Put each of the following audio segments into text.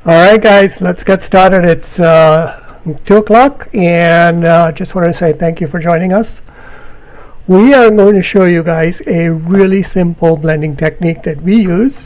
Alright guys, let's get started. It's 2 o'clock and just want to say thank you for joining us. We are going to show you guys a really simple blending technique that we use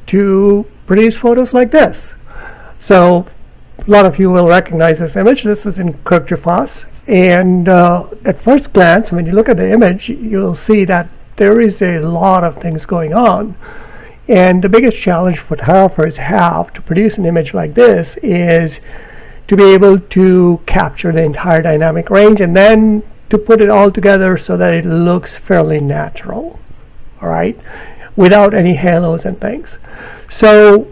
to produce photos like this. So a lot of you will recognize this image. This is in Kirk and at first glance when you look at the image you'll see that there is a lot of things going on. And the biggest challenge photographers have to produce an image like this is to be able to capture the entire dynamic range and then to put it all together so that it looks fairly natural, all right, without any halos and things. So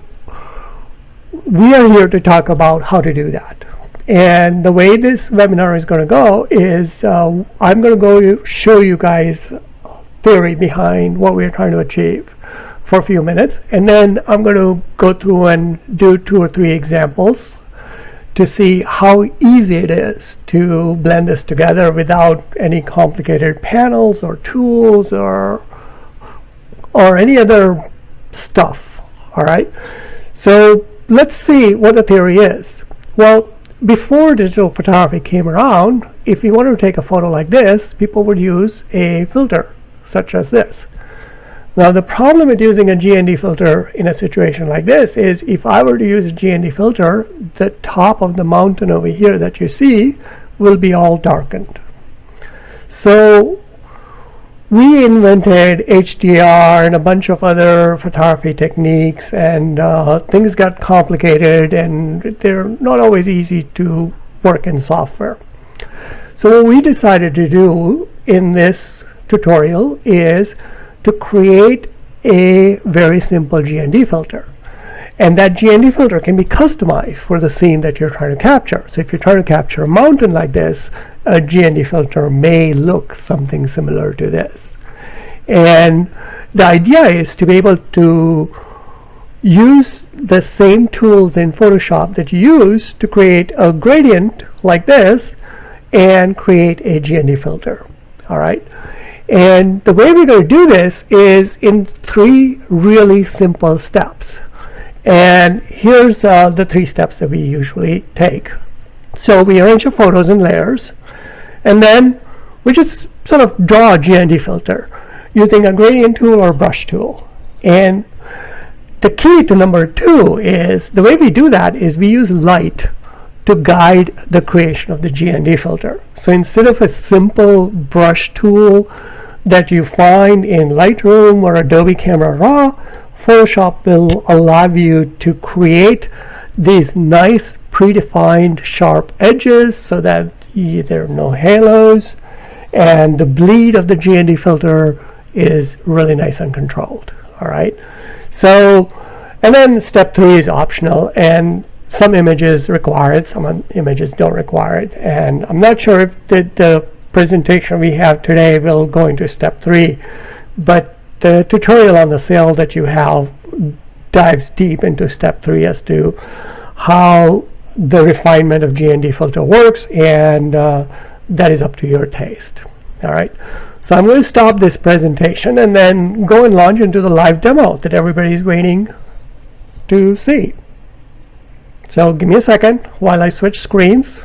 we are here to talk about how to do that. And the way this webinar is going to go is I'm going to go show you guys theory behind what we're trying to achieve for a few minutes, and then I'm going to go through and do 2 or 3 examples to see how easy it is to blend this together without any complicated panels or tools or any other stuff. All right, so let's see what the theory is. Well, before digital photography came around, if you wanted to take a photo like this, people would use a filter such as this. Now the problem with using a GND filter in a situation like this is if I were to use a GND filter, the top of the mountain over here that you see will be all darkened. So we invented HDR and a bunch of other photography techniques, and things got complicated and they're not always easy to work in software. So what we decided to do in this tutorial is to create a very simple GND filter, and that GND filter can be customized for the scene that you're trying to capture. So if you're trying to capture a mountain like this, a GND filter may look something similar to this. And the idea is to be able to use the same tools in Photoshop that you use to create a gradient like this and create a GND filter. All right. And the way we're going to do this is in 3 really simple steps. And here's the 3 steps that we usually take. So we arrange our photos in layers, and then we just sort of draw a GND filter using a gradient tool or brush tool. And the key to number 2 is the way we do that is we use light to guide the creation of the GND filter. So instead of a simple brush tool that you find in Lightroom or Adobe Camera Raw, Photoshop will allow you to create these nice predefined sharp edges so that there are no halos and the bleed of the GND filter is really nice and controlled. All right, so and then step 3 is optional, and some images require it, some images don't require it, and I'm not sure if the presentation we have today will go into step 3, but the tutorial on the sale that you have dives deep into step 3 as to how the refinement of GND filter works, and that is up to your taste. All right, so I'm going to stop this presentation and then go and launch into the live demo that everybody's waiting to see. So give me a second while I switch screens.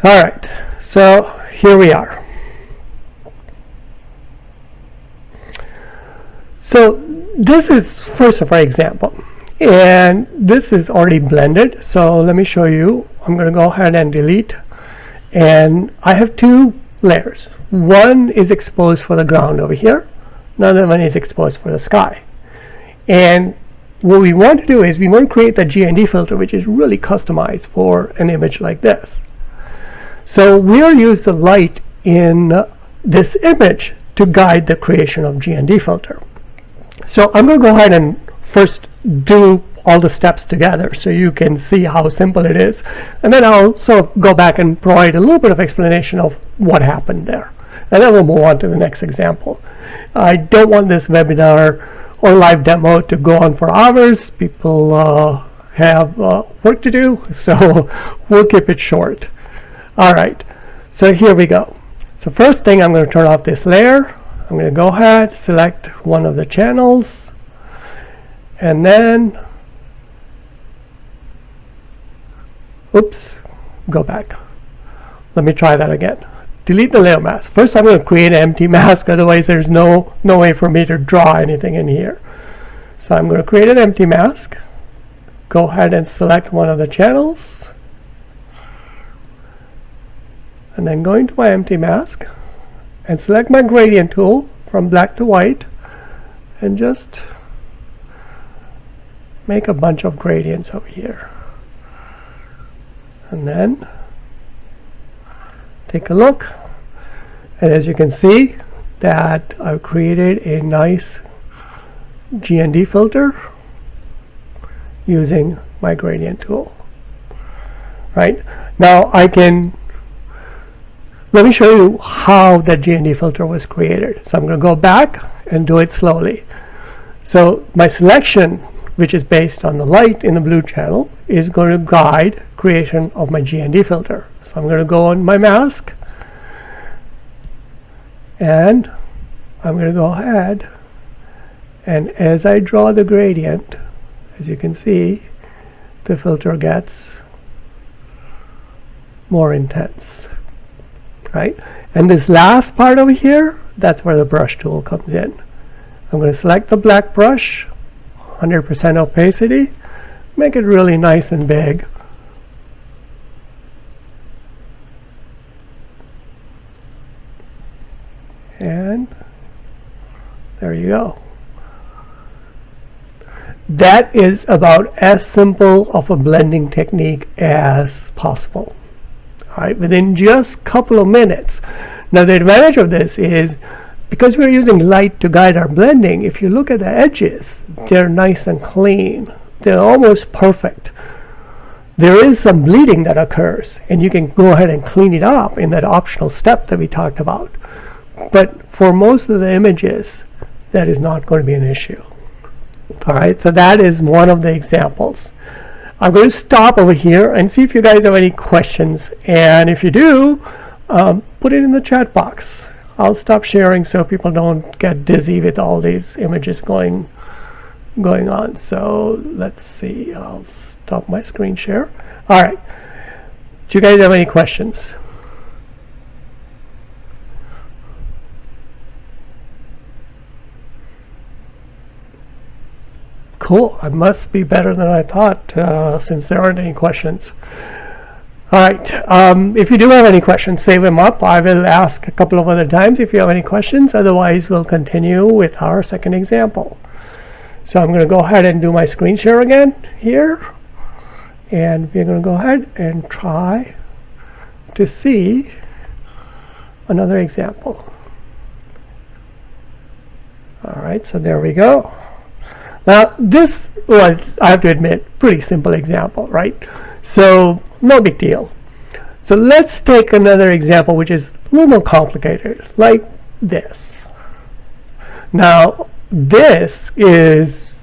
All right, so here we are. So this is first of our example, and this is already blended. So let me show you. I'm going to go ahead and delete, and I have 2 layers. One is exposed for the ground over here, another one is exposed for the sky. And what we want to do is we want to create the GND filter, which is really customized for an image like this. So we'll use the light in this image to guide the creation of GND filter. So I'm going to go ahead and first do all the steps together so you can see how simple it is, and then I'll sort of go back and provide a little bit of explanation of what happened there, and then we'll move on to the next example. I don't want this webinar or live demo to go on for hours. People have work to do, so we'll keep it short. Alright, so here we go. So first thing, I'm going to turn off this layer. I'm going to go ahead, select one of the channels, and then, oops, go back. Let me try that again. Delete the layer mask. First I'm going to create an empty mask, otherwise there's no way for me to draw anything in here. So I'm going to create an empty mask. Go ahead and select one of the channels, and then go into my empty mask and select my gradient tool from black to white and just make a bunch of gradients over here. And then take a look, and as you can see that I've created a nice GND filter using my gradient tool. Right now let me show you how that GND filter was created. So I'm going to go back and do it slowly. So my selection, which is based on the light in the blue channel, is going to guide creation of my GND filter. So I'm going to go on my mask, and I'm going to go ahead, and as I draw the gradient, as you can see, the filter gets more intense. Right? And this last part over here, that's where the brush tool comes in. I'm going to select the black brush, 100% opacity, make it really nice and big. And there you go. That is about as simple of a blending technique as possible. Right, within just a couple of minutes. Now the advantage of this is, because we're using light to guide our blending, if you look at the edges, they're nice and clean. They're almost perfect. There is some bleeding that occurs, and you can go ahead and clean it up in that optional step that we talked about. But for most of the images, that is not going to be an issue. Alright, so that is one of the examples. I'm going to stop over here and see if you guys have any questions, and if you do, put it in the chat box. I'll stop sharing so people don't get dizzy with all these images going on. So let's see, I'll stop my screen share. Alright, do you guys have any questions? Cool, I must be better than I thought, since there aren't any questions. Alright, if you do have any questions, save them up. I will ask a couple of other times if you have any questions. Otherwise, we'll continue with our second example. So I'm going to go ahead and do my screen share again here. And we're going to go ahead and try to see another example. Alright, so there we go. Now this was, I have to admit, pretty simple example, right? So no big deal. So let's take another example which is a little more complicated, like this. Now this is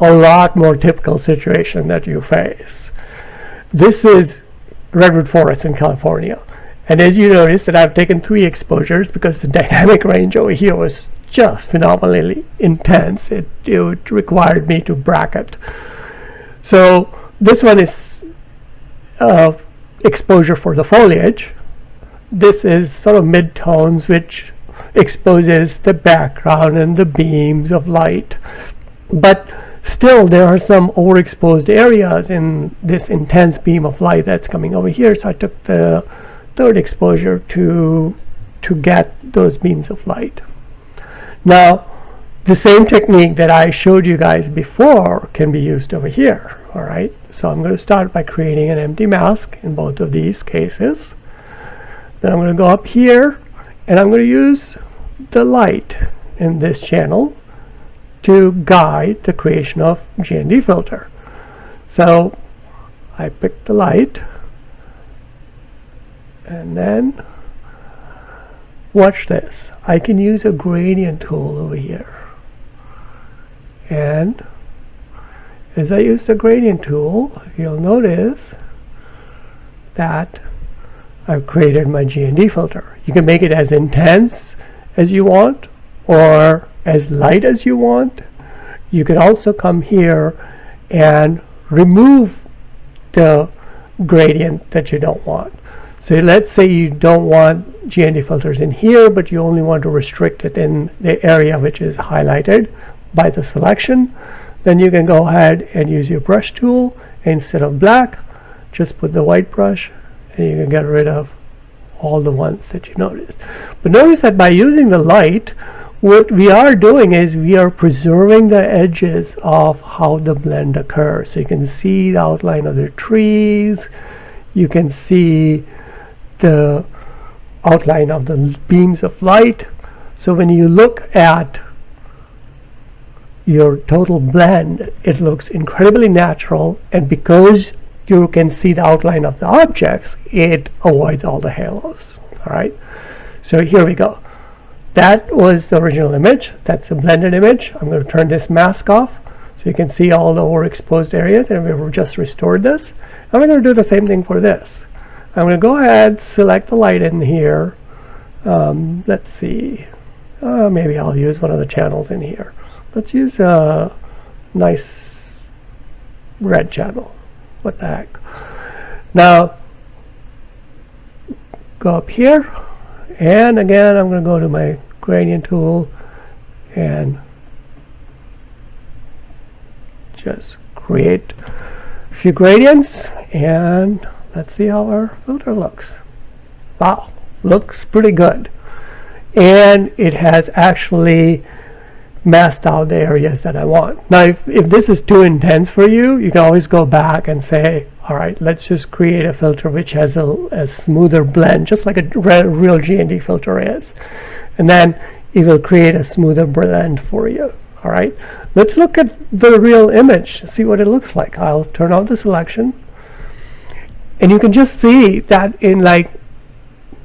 a lot more typical situation that you face. This is redwood forest in California, and as you notice that I've taken 3 exposures because the dynamic range over here was just phenomenally intense. It required me to bracket. So this one is exposure for the foliage. This is sort of mid-tones, which exposes the background and the beams of light. But still there are some overexposed areas in this intense beam of light that's coming over here. So I took the 3rd exposure to get those beams of light. Now, the same technique that I showed you guys before can be used over here. Alright, so I'm going to start by creating an empty mask in both of these cases. Then I'm going to go up here, and I'm going to use the light in this channel to guide the creation of GND filter. So I pick the light, and then watch this. I can use a gradient tool over here, and as I use the gradient tool, you'll notice that I've created my G&D filter. You can make it as intense as you want or as light as you want. You can also come here and remove the gradient that you don't want. So let's say you don't want G&D filters in here, but you only want to restrict it in the area which is highlighted by the selection. Then you can go ahead and use your brush tool. Instead of black, just put the white brush, and you can get rid of all the ones that you noticed. But notice that by using the light, what we are doing is we are preserving the edges of how the blend occurs. So you can see the outline of the trees, you can see the outline of the beams of light. So when you look at your total blend, it looks incredibly natural, and because you can see the outline of the objects, it avoids all the halos. All right, so here we go. That was the original image. That's a blended image. I'm going to turn this mask off so you can see all the overexposed areas, and we've just restored this. I'm going to do the same thing for this. I'm going to go ahead, select the light in here. Let's see. Maybe I'll use one of the channels in here. Let's use a nice red channel. What the heck? Now, go up here. And again, I'm going to go to my gradient tool and just create a few gradients, and let's see how our filter looks. Wow, looks pretty good. And it has actually masked out the areas that I want. Now, if this is too intense for you, you can always go back and say, all right, let's just create a filter which has a smoother blend, just like a real G&D filter is. And then it will create a smoother blend for you. All right, let's look at the real image, see what it looks like. I'll turn on the selection. And you can just see that in like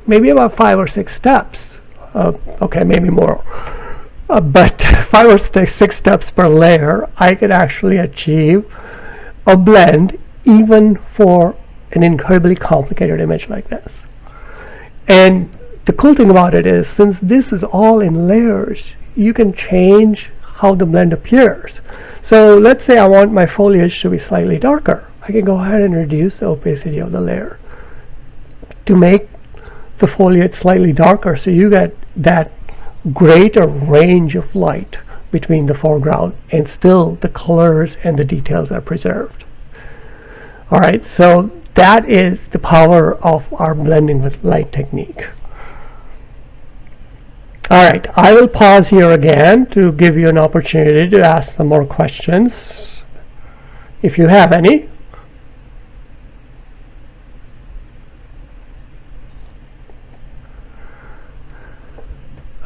maybe about 5 or 6 steps. Okay, maybe more. But 5 or 6 steps per layer, I could actually achieve a blend even for an incredibly complicated image like this. And the cool thing about it is, since this is all in layers, you can change how the blend appears. So let's say I want my foliage to be slightly darker. I can go ahead and reduce the opacity of the layer to make the foliage slightly darker, so you get that greater range of light between the foreground, and still the colors and the details are preserved. All right, so that is the power of our blending with light technique. All right, I will pause here again to give you an opportunity to ask some more questions, if you have any.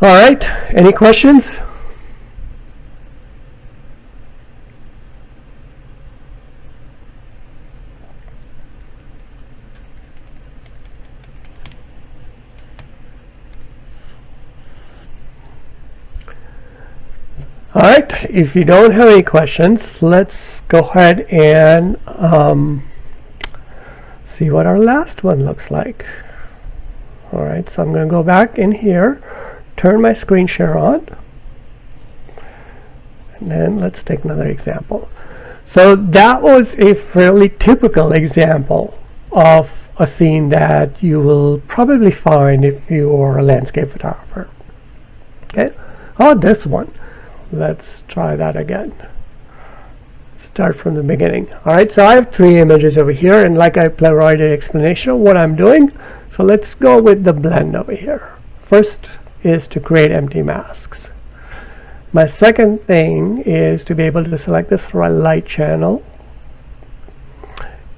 All right, any questions? All right, if you don't have any questions, let's go ahead and see what our last one looks like. All right, so I'm going to go back in here, turn my screen share on, and then let's take another example. So that was a fairly typical example of a scene that you will probably find if you are a landscape photographer. Okay, how about this one? Let's try that again. Start from the beginning. All right, so I have 3 images over here, and like I provided explanation of what I'm doing, so let's go with the blend over here. First is to create empty masks. My second thing is to be able to select this for a light channel,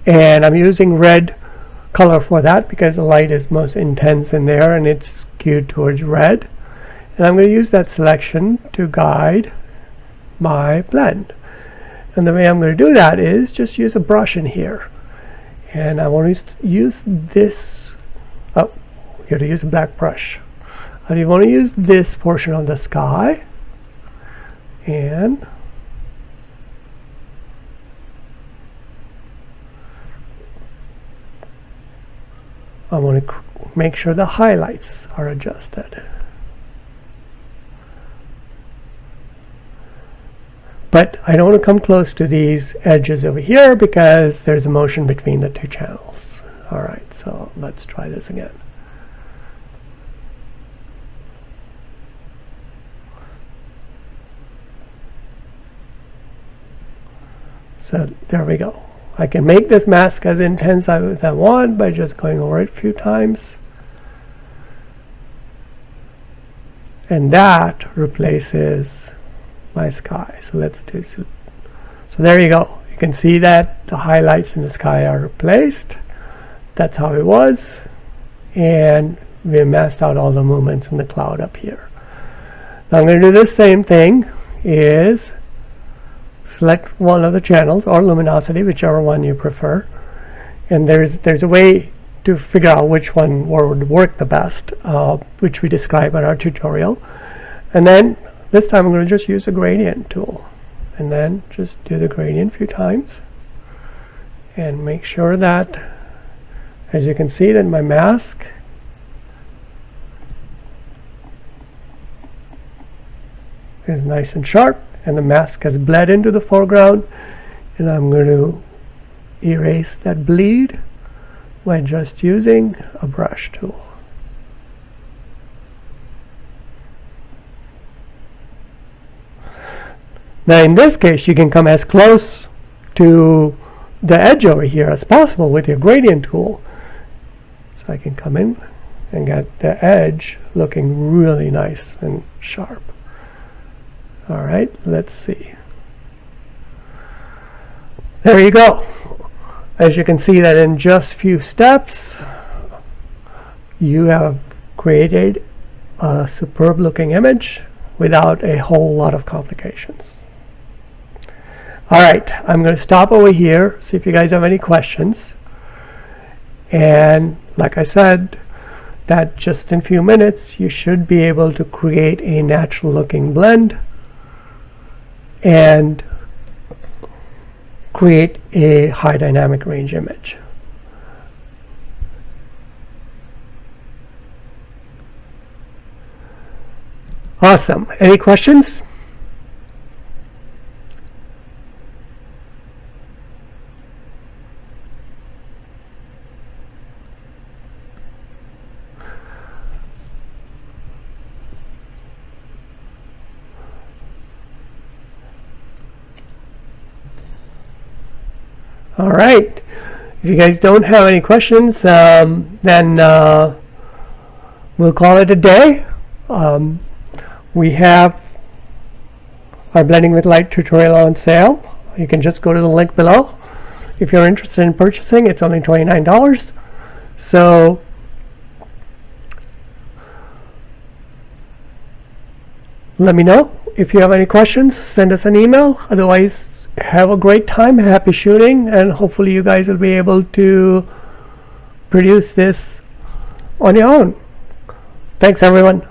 and I'm using red color for that because the light is most intense in there and it's skewed towards red. And I'm going to use that selection to guide my blend. And the way I'm going to do that is just use a brush in here. And I want to use this. Oh, you got to use a black brush. And you want to use this portion of the sky. And I want to make sure the highlights are adjusted. But I don't want to come close to these edges over here because there's a motion between the two channels. Alright, so let's try this again. So there we go. I can make this mask as intense as I want by just going over it a few times. And that replaces my sky. So let's do so. So there you go. You can see that the highlights in the sky are replaced. That's how it was. And we masked out all the movements in the cloud up here. Now I'm going to do the same thing, is select one of the channels or luminosity, whichever one you prefer, and there's a way to figure out which one would work the best, which we describe in our tutorial. And then this time I'm going to just use a gradient tool, and then just do the gradient a few times and make sure that, as you can see, that my mask is nice and sharp, and the mask has bled into the foreground, and I'm going to erase that bleed by just using a brush tool. Now in this case you can come as close to the edge over here as possible with your gradient tool. So I can come in and get the edge looking really nice and sharp. Alright, let's see. There you go. As you can see that in just a few steps you have created a superb looking image without a whole lot of complications. Alright, I'm going to stop over here, see if you guys have any questions. And like I said, that just in a few minutes you should be able to create a natural looking blend and create a high dynamic range image. Awesome. Any questions? All right. If you guys don't have any questions, then we'll call it a day. We have our Blending with Light tutorial on sale. You can just go to the link below. If you're interested in purchasing, it's only $29. So let me know. If you have any questions, send us an email. Otherwise, have a great time, happy shooting, and hopefully you guys will be able to produce this on your own. Thanks everyone.